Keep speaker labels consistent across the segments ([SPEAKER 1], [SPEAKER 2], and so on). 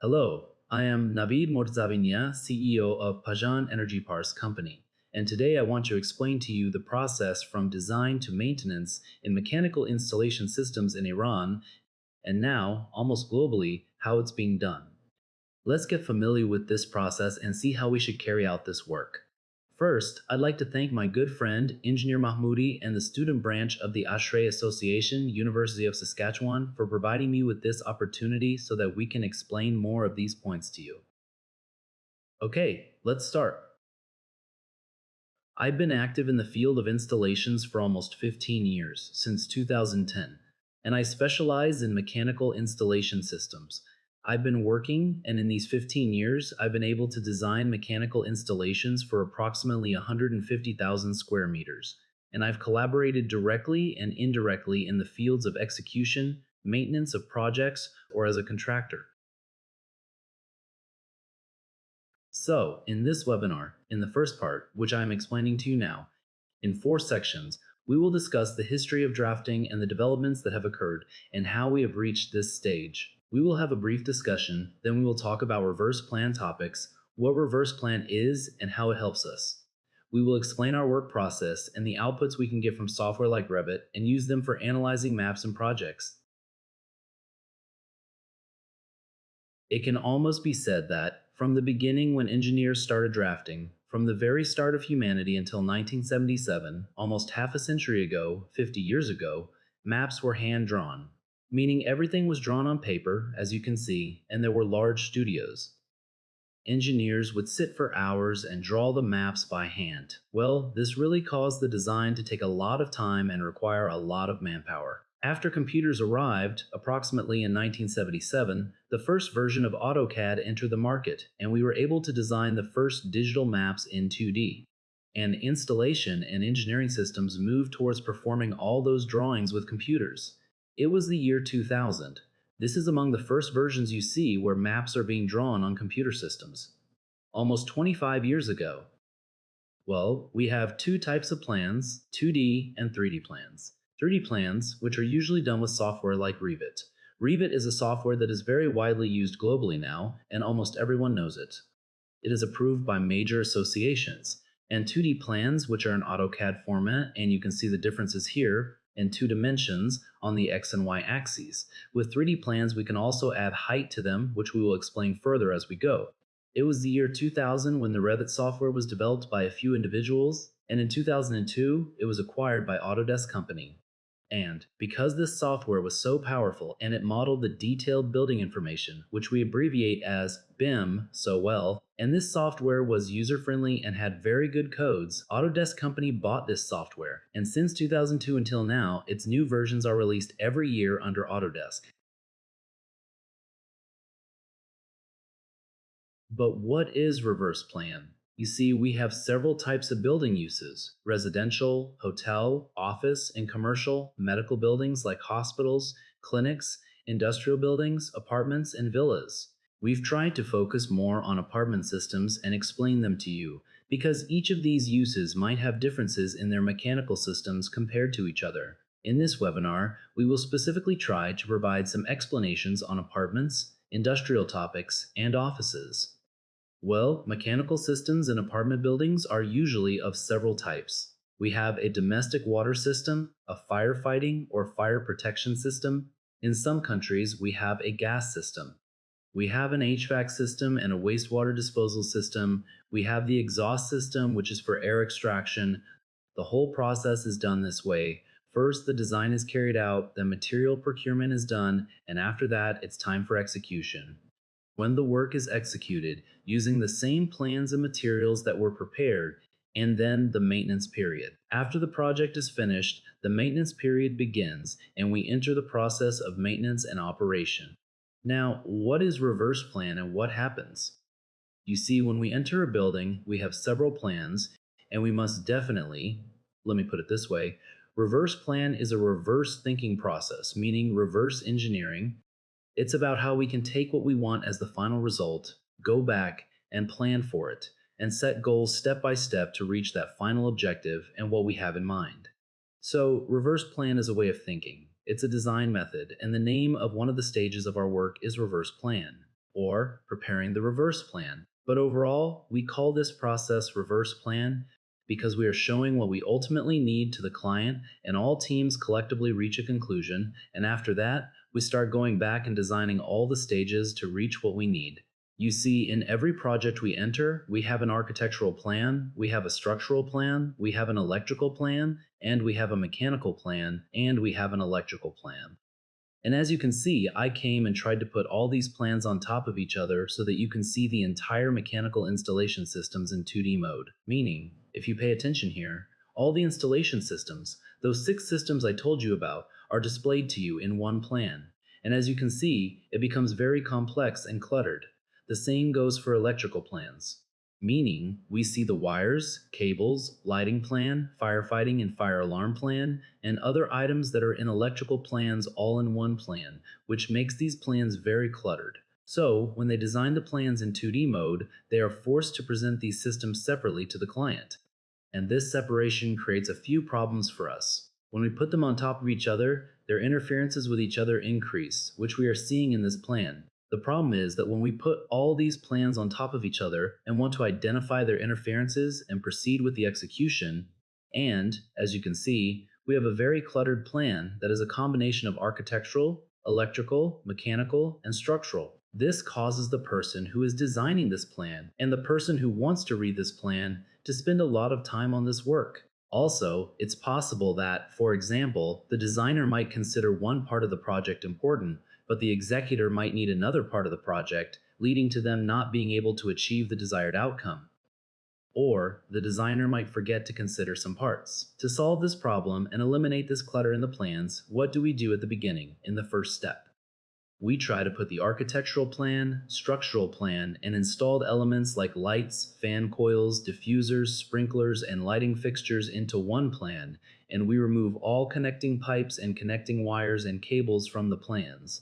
[SPEAKER 1] Hello, I am Navid Mortazavi Nia, CEO of Pajan Energy Pars company, and today I want to explain to you the process from design to maintenance in mechanical installation systems in Iran, and now, almost globally, how it's being done. Let's get familiar with this process and see how we should carry out this work. First, I'd like to thank my good friend, Engineer Mahmoudi, and the student branch of the ASHRAE Association, University of Saskatchewan, for providing me with this opportunity so that we can explain more of these points to you. Okay, let's start. I've been active in the field of installations for almost 15 years, since 2010, and I specialize in mechanical installation systems. I've been working, and in these 15 years, I've been able to design mechanical installations for approximately 150,000 square meters, and I've collaborated directly and indirectly in the fields of execution, maintenance of projects, or as a contractor. So, in this webinar, in the first part, which I am explaining to you now, in 4 sections, we will discuss the history of drafting and the developments that have occurred and how we have reached this stage. We will have a brief discussion, then we will talk about reverse plan topics, what reverse plan is, and how it helps us. We will explain our work process and the outputs we can get from software like Revit and use them for analyzing maps and projects. It can almost be said that, from the beginning when engineers started drafting, from the very start of humanity until 1977, almost half a century ago, 50 years ago, maps were hand-drawn, meaning everything was drawn on paper, as you can see, and there were large studios. Engineers would sit for hours and draw the maps by hand. Well, this really caused the design to take a lot of time and require a lot of manpower. After computers arrived, approximately in 1977, the first version of AutoCAD entered the market, and we were able to design the first digital maps in 2D. And installation and engineering systems moved towards performing all those drawings with computers. It was the year 2000. This is among the first versions you see where maps are being drawn on computer systems. Almost 25 years ago. Well, we have 2 types of plans, 2D and 3D plans. 3D plans, which are usually done with software like Revit. Revit is a software that is very widely used globally now, and almost everyone knows it. It is approved by major associations. And 2D plans, which are in AutoCAD format, and you can see the differences here, in 2 dimensions on the X and Y axes. With 3D plans, we can also add height to them, which we will explain further as we go. It was the year 2000 when the Revit software was developed by a few individuals, and in 2002, it was acquired by Autodesk Company. And because this software was so powerful and it modeled the detailed building information, which we abbreviate as BIM, so well, and this software was user-friendly and had very good codes, Autodesk Company bought this software, and since 2002 until now, its new versions are released every year under Autodesk. But what is reverse plan? You see, we have several types of building uses: residential, hotel, office, and commercial, medical buildings like hospitals, clinics, industrial buildings, apartments, and villas. We've tried to focus more on apartment systems and explain them to you, because each of these uses might have differences in their mechanical systems compared to each other. In this webinar, we will specifically try to provide some explanations on apartments, industrial topics, and offices. Well, mechanical systems in apartment buildings are usually of several types. We have a domestic water system, a firefighting or fire protection system. In some countries, we have a gas system. We have an HVAC system and a wastewater disposal system. We have the exhaust system, which is for air extraction. The whole process is done this way. First, the design is carried out, then material procurement is done, and after that, it's time for execution. When the work is executed, using the same plans and materials that were prepared, and then the maintenance period. After the project is finished, the maintenance period begins, and we enter the process of maintenance and operation. Now, what is reverse plan and what happens? You see, when we enter a building, we have several plans, and we must definitely, let me put it this way, reverse plan is a reverse thinking process, meaning reverse engineering. It's about how we can take what we want as the final result, go back and plan for it, and set goals step by step to reach that final objective and what we have in mind. So, reverse plan is a way of thinking. It's a design method, and the name of one of the stages of our work is reverse plan. or preparing the reverse plan. But overall, we call this process reverse plan because we are showing what we ultimately need to the client and all teams collectively reach a conclusion, and after that, we start going back and designing all the stages to reach what we need. You see, in every project we enter, we have an architectural plan, we have a structural plan, we have an electrical plan, and we have a mechanical plan, and we have an electrical plan. And as you can see, I came and tried to put all these plans on top of each other so that you can see the entire mechanical installation systems in 2D mode. Meaning, if you pay attention here, all the installation systems, those 6 systems I told you about, are displayed to you in one plan. And as you can see, it becomes very complex and cluttered. The same goes for electrical plans. Meaning, we see the wires, cables, lighting plan, firefighting and fire alarm plan, and other items that are in electrical plans all in one plan, which makes these plans very cluttered. So, when they design the plans in 2D mode, they are forced to present these systems separately to the client. And this separation creates a few problems for us. When we put them on top of each other, their interferences with each other increase, which we are seeing in this plan. The problem is that when we put all these plans on top of each other and want to identify their interferences and proceed with the execution, and, as you can see, we have a very cluttered plan that is a combination of architectural, electrical, mechanical, and structural. This causes the person who is designing this plan and the person who wants to read this plan to spend a lot of time on this work. Also, it's possible that, for example, the designer might consider one part of the project important, but the executor might need another part of the project, leading to them not being able to achieve the desired outcome. Or, the designer might forget to consider some parts. To solve this problem and eliminate this clutter in the plans, what do we do at the beginning, in the first step? We try to put the architectural plan, structural plan, and installed elements like lights, fan coils, diffusers, sprinklers, and lighting fixtures into one plan, and we remove all connecting pipes and connecting wires and cables from the plans.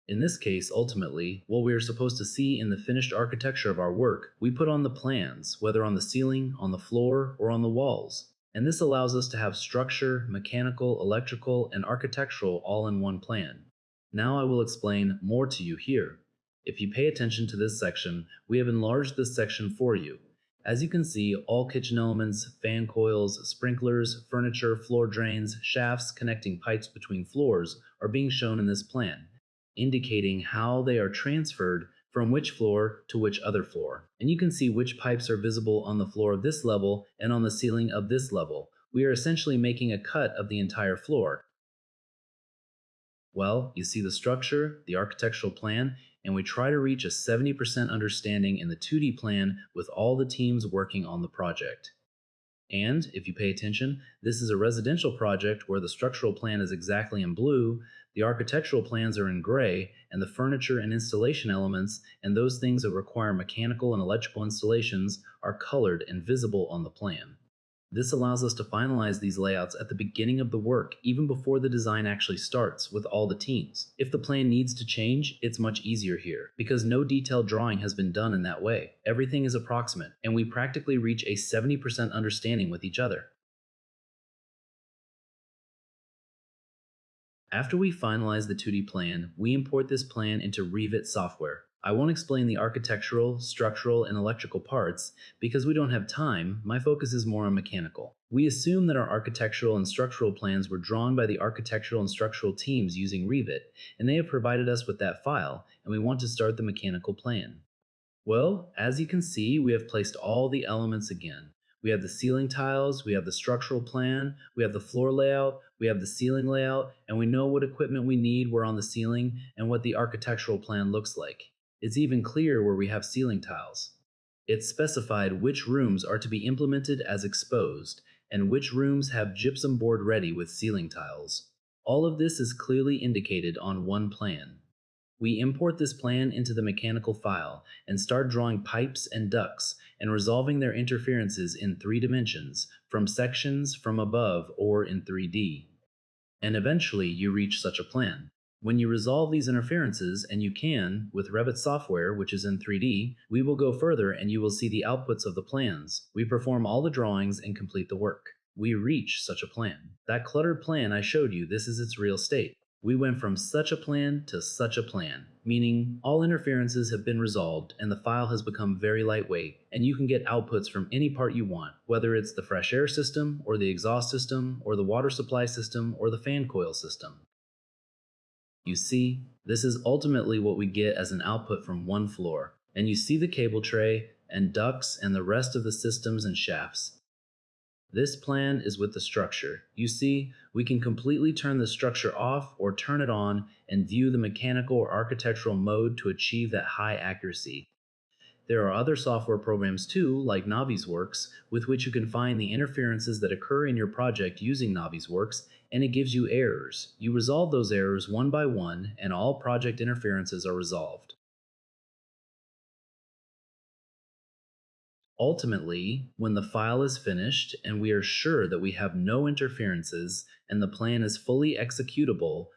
[SPEAKER 1] In this case, ultimately, what we are supposed to see in the finished architecture of our work, we put on the plans, whether on the ceiling, on the floor, or on the walls. And this allows us to have structure, mechanical, electrical, and architectural all in one plan. Now I will explain more to you here. If you pay attention to this section, we have enlarged this section for you. As you can see, all kitchen elements, fan coils, sprinklers, furniture, floor drains, shafts connecting pipes between floors are being shown in this plan, indicating how they are transferred from which floor to which other floor. And you can see which pipes are visible on the floor of this level and on the ceiling of this level. We are essentially making a cut of the entire floor. Well, you see the structure, the architectural plan, and we try to reach a 70% understanding in the 2D plan with all the teams working on the project. And, if you pay attention, this is a residential project where the structural plan is exactly in blue, the architectural plans are in gray, and the furniture and installation elements and those things that require mechanical and electrical installations are colored and visible on the plan. This allows us to finalize these layouts at the beginning of the work, even before the design actually starts with all the teams. If the plan needs to change, it's much easier here, because no detailed drawing has been done in that way. Everything is approximate, and we practically reach a 70% understanding with each other. After we finalize the 2D plan, we import this plan into Revit software. I won't explain the architectural, structural, and electrical parts because we don't have time. My focus is more on mechanical. We assume that our architectural and structural plans were drawn by the architectural and structural teams using Revit, and they have provided us with that file, and we want to start the mechanical plan. Well, as you can see, we have placed all the elements again. We have the ceiling tiles, we have the structural plan, we have the floor layout, we have the ceiling layout, and we know what equipment we need where on the ceiling and what the architectural plan looks like. It's even clear where we have ceiling tiles. It's specified which rooms are to be implemented as exposed, and which rooms have gypsum board ready with ceiling tiles. All of this is clearly indicated on one plan. We import this plan into the mechanical file and start drawing pipes and ducts and resolving their interferences in 3 dimensions, from sections, from above, or in 3D. And eventually you reach such a plan. When you resolve these interferences, and you can, with Revit software, which is in 3D, we will go further and you will see the outputs of the plans. We perform all the drawings and complete the work. We reach such a plan. That cluttered plan I showed you, this is its real state. We went from such a plan to such a plan, meaning all interferences have been resolved and the file has become very lightweight, and you can get outputs from any part you want, whether it's the fresh air system, or the exhaust system, or the water supply system, or the fan coil system. You see, this is ultimately what we get as an output from one floor, and you see the cable tray and ducts and the rest of the systems and shafts. This plan is with the structure. You see, we can completely turn the structure off or turn it on and view the mechanical or architectural mode to achieve that high accuracy. There are other software programs too, like Navisworks, with which you can find the interferences that occur in your project using Navisworks, and it gives you errors. You resolve those errors one by one, and all project interferences are resolved. Ultimately, when the file is finished and we are sure that we have no interferences and the plan is fully executable,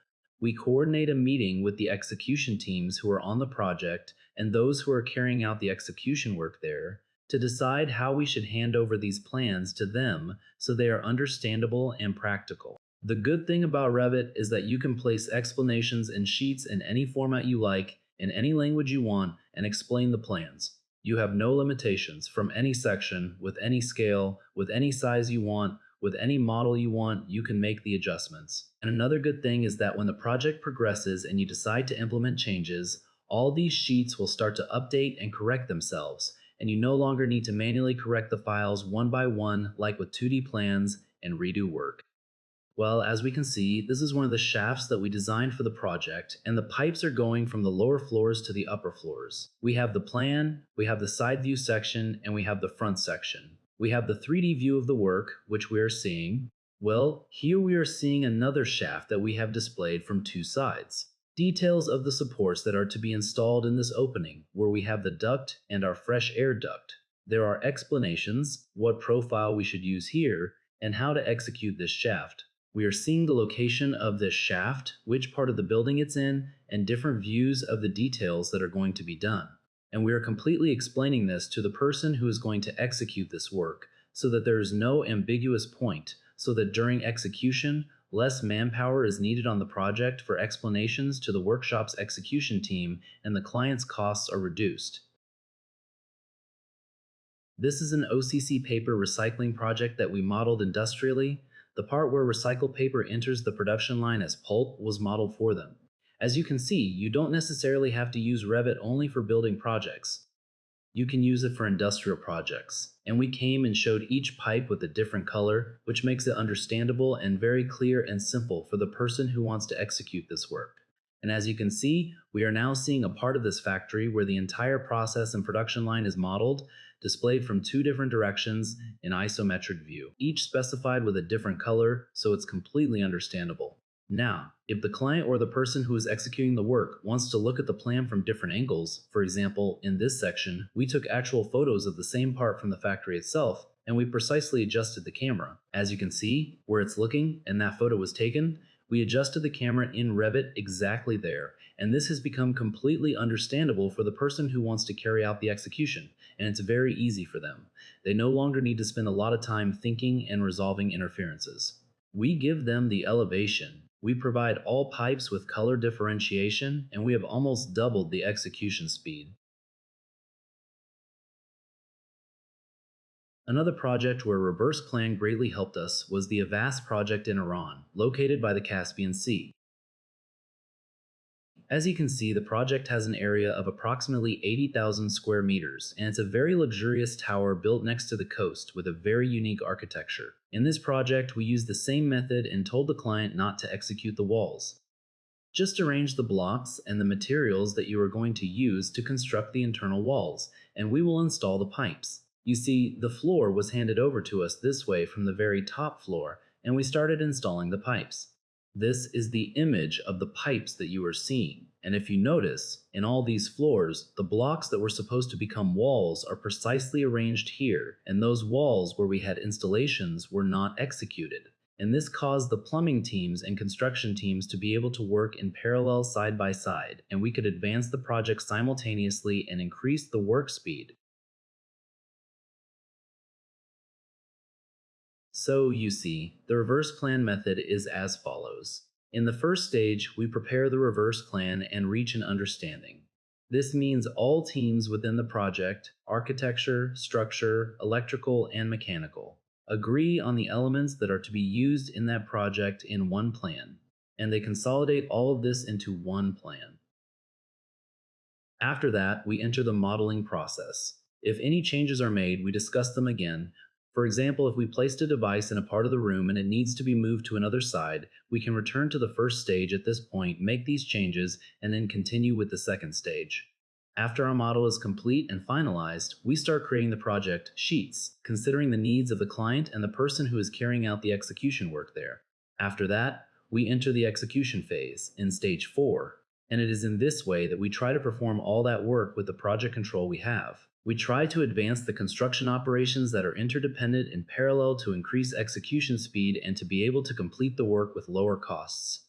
[SPEAKER 1] we coordinate a meeting with the execution teams who are on the project and those who are carrying out the execution work there to decide how we should hand over these plans to them so they are understandable and practical. The good thing about Revit is that you can place explanations in sheets in any format you like, in any language you want, and explain the plans. You have no limitations from any section, with any scale, with any size you want, with any model you want, you can make the adjustments. And another good thing is that when the project progresses and you decide to implement changes, all these sheets will start to update and correct themselves, and you no longer need to manually correct the files one by one like with 2D plans and redo work. Well, as we can see, this is one of the shafts that we designed for the project, and the pipes are going from the lower floors to the upper floors. We have the plan, we have the side view section, and we have the front section. We have the 3D view of the work, which we are seeing. Well, here we are seeing another shaft that we have displayed from two sides. Details of the supports that are to be installed in this opening, where we have the duct and our fresh air duct. There are explanations, what profile we should use here, and how to execute this shaft. We are seeing the location of this shaft, which part of the building it's in, and different views of the details that are going to be done. And we are completely explaining this to the person who is going to execute this work, so that there is no ambiguous point, so that during execution, less manpower is needed on the project for explanations to the workshop's execution team, and the client's costs are reduced. This is an OCC paper recycling project that we modeled industrially. The part where recycled paper enters the production line as pulp was modeled for them. As you can see, you don't necessarily have to use Revit only for building projects. You can use it for industrial projects. And we came and showed each pipe with a different color, which makes it understandable and very clear and simple for the person who wants to execute this work. And as you can see, we are now seeing a part of this factory where the entire process and production line is modeled, displayed from two different directions in isometric view, each specified with a different color, so it's completely understandable. Now, if the client or the person who is executing the work wants to look at the plan from different angles, for example, in this section, we took actual photos of the same part from the factory itself, and we precisely adjusted the camera. As you can see, where it's looking and that photo was taken, we adjusted the camera in Revit exactly there, and this has become completely understandable for the person who wants to carry out the execution, and it's very easy for them. They no longer need to spend a lot of time thinking and resolving interferences. We give them the elevation. We provide all pipes with color differentiation, and we have almost doubled the execution speed. Another project where reverse plan greatly helped us was the Avast project in Iran, located by the Caspian Sea. As you can see, the project has an area of approximately 80,000 square meters, and it's a very luxurious tower built next to the coast with a very unique architecture. In this project, we used the same method and told the client not to execute the walls. Just arrange the blocks and the materials that you are going to use to construct the internal walls, and we will install the pipes. You see, the floor was handed over to us this way from the very top floor, and we started installing the pipes. This is the image of the pipes that you are seeing, and if you notice, in all these floors, the blocks that were supposed to become walls are precisely arranged here, and those walls where we had installations were not executed. And this caused the plumbing teams and construction teams to be able to work in parallel side by side, and we could advance the project simultaneously and increase the work speed. So, you see, the reverse plan method is as follows. In the first stage, we prepare the reverse plan and reach an understanding. This means all teams within the project, architecture, structure, electrical, and mechanical, agree on the elements that are to be used in that project in one plan, and they consolidate all of this into one plan. After that, we enter the modeling process. If any changes are made, we discuss them again. For example, if we placed a device in a part of the room and it needs to be moved to another side, we can return to the first stage at this point, make these changes, and then continue with the second stage. After our model is complete and finalized, we start creating the project sheets, considering the needs of the client and the person who is carrying out the execution work there. After that, we enter the execution phase in stage 4. And it is in this way that we try to perform all that work with the project control we have. We try to advance the construction operations that are interdependent in parallel to increase execution speed and to be able to complete the work with lower costs.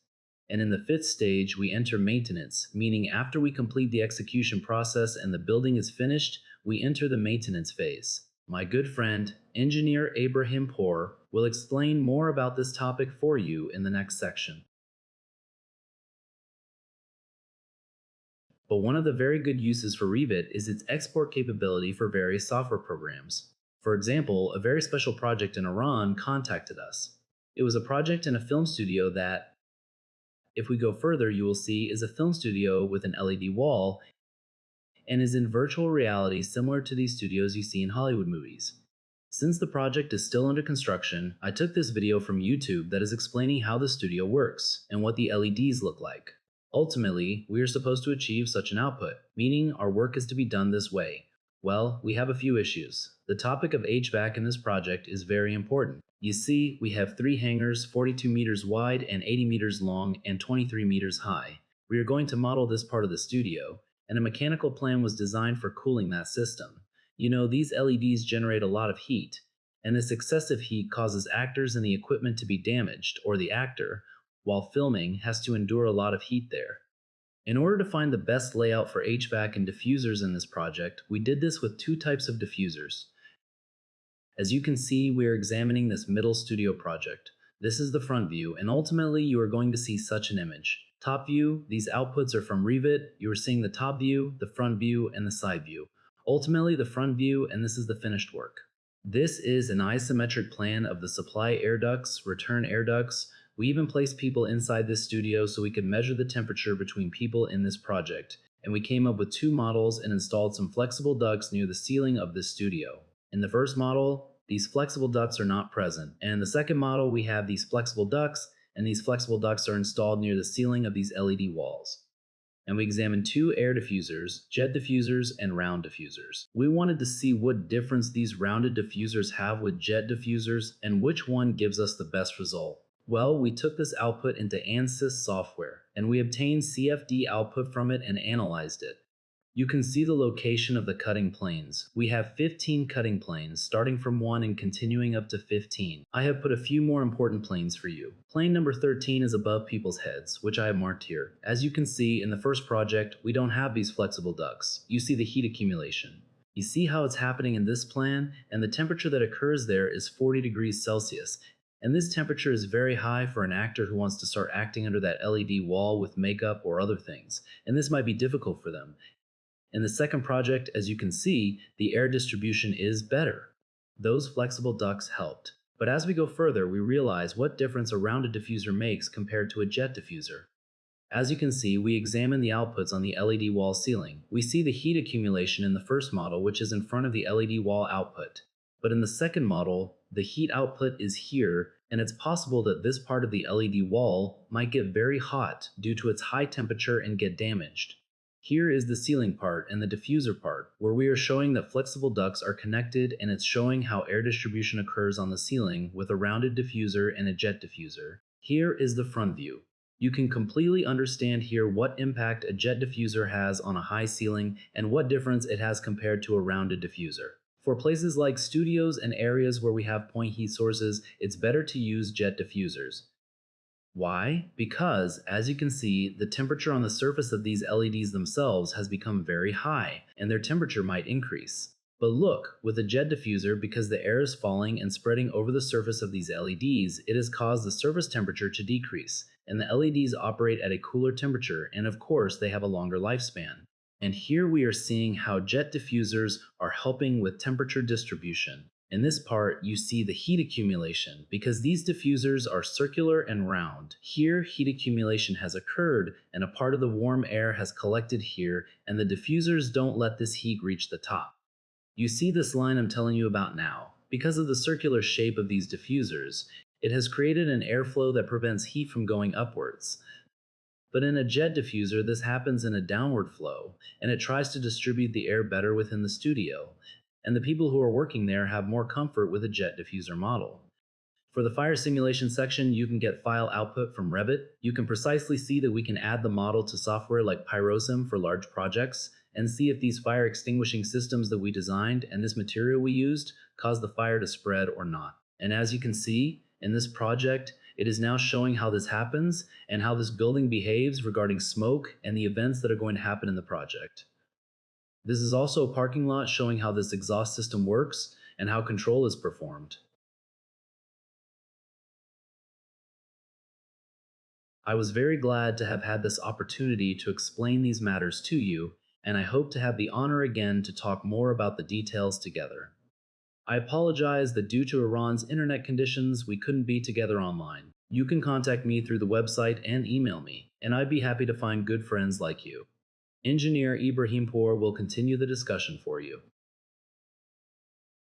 [SPEAKER 1] And in the 5th stage, we enter maintenance, meaning after we complete the execution process and the building is finished, we enter the maintenance phase. My good friend, engineer Abraham Poor, will explain more about this topic for you in the next section. But one of the very good uses for Revit is its export capability for various software programs. For example, a very special project in Iran contacted us. It was a project in a film studio that, if we go further, you will see is a film studio with an LED wall and is in virtual reality similar to these studios you see in Hollywood movies. Since the project is still under construction, I took this video from YouTube that is explaining how the studio works and what the LEDs look like. Ultimately, we are supposed to achieve such an output, meaning our work is to be done this way. Well, we have a few issues. The topic of HVAC in this project is very important. You see, we have 3 hangars 42 meters wide and 80 meters long and 23 meters high. We are going to model this part of the studio, and a mechanical plan was designed for cooling that system. You know, these LEDs generate a lot of heat, and this excessive heat causes actors and the equipment to be damaged, or the actor, while filming, has to endure a lot of heat there. In order to find the best layout for HVAC and diffusers in this project, we did this with 2 types of diffusers. As you can see, we are examining this middle studio project. This is the front view, and ultimately you are going to see such an image. Top view, these outputs are from Revit. You are seeing the top view, the front view, and the side view. Ultimately the front view, and this is the finished work. This is an isometric plan of the supply air ducts, return air ducts. We even placed people inside this studio so we could measure the temperature between people in this project, and we came up with 2 models and installed some flexible ducts near the ceiling of this studio. In the first model, these flexible ducts are not present, and in the second model we have these flexible ducts, and these flexible ducts are installed near the ceiling of these LED walls. And we examined 2 air diffusers, jet diffusers, and round diffusers. We wanted to see what difference these rounded diffusers have with jet diffusers and which one gives us the best result. Well, we took this output into ANSYS software, and we obtained CFD output from it and analyzed it. You can see the location of the cutting planes. We have 15 cutting planes, starting from 1 and continuing up to 15. I have put a few more important planes for you. Plane number 13 is above people's heads, which I have marked here. As you can see, in the first project, we don't have these flexible ducts. You see the heat accumulation. You see how it's happening in this plan, and the temperature that occurs there is 40 degrees Celsius. And this temperature is very high for an actor who wants to start acting under that LED wall with makeup or other things, and this might be difficult for them. In the second project, as you can see, the air distribution is better. Those flexible ducts helped. But as we go further, we realize what difference a rounded diffuser makes compared to a jet diffuser. As you can see, we examine the outputs on the LED wall ceiling. We see the heat accumulation in the first model, which is in front of the LED wall output. But in the second model, the heat output is here, and it's possible that this part of the LED wall might get very hot due to its high temperature and get damaged. Here is the ceiling part and the diffuser part, where we are showing that flexible ducts are connected, and it's showing how air distribution occurs on the ceiling with a rounded diffuser and a jet diffuser. Here is the front view. You can completely understand here what impact a jet diffuser has on a high ceiling and what difference it has compared to a rounded diffuser. For places like studios and areas where we have point heat sources, it's better to use jet diffusers. Why? Because, as you can see, the temperature on the surface of these LEDs themselves has become very high, and their temperature might increase. But look, with a jet diffuser, because the air is falling and spreading over the surface of these LEDs, it has caused the surface temperature to decrease. and the LEDs operate at a cooler temperature, and of course, they have a longer lifespan. And here we are seeing how jet diffusers are helping with temperature distribution. In this part, you see the heat accumulation. Because these diffusers are circular and round, here heat accumulation has occurred and a part of the warm air has collected here, and the diffusers don't let this heat reach the top. You see this line I'm telling you about now. Because of the circular shape of these diffusers, it has created an airflow that prevents heat from going upwards. But in a jet diffuser, this happens in a downward flow, and it tries to distribute the air better within the studio, and the people who are working there have more comfort with a jet diffuser model. For the fire simulation section, you can get file output from Revit. You can precisely see that we can add the model to software like Pyrosim for large projects, and see if these fire extinguishing systems that we designed and this material we used cause the fire to spread or not. And as you can see, in this project, it is now showing how this happens and how this building behaves regarding smoke and the events that are going to happen in the project. This is also a parking lot showing how this exhaust system works and how control is performed. I was very glad to have had this opportunity to explain these matters to you, and I hope to have the honor again to talk more about the details together. I apologize that due to Iran's internet conditions, we couldn't be together online. You can contact me through the website and email me, and I'd be happy to find good friends like you. Engineer Ibrahimpour will continue the discussion for you.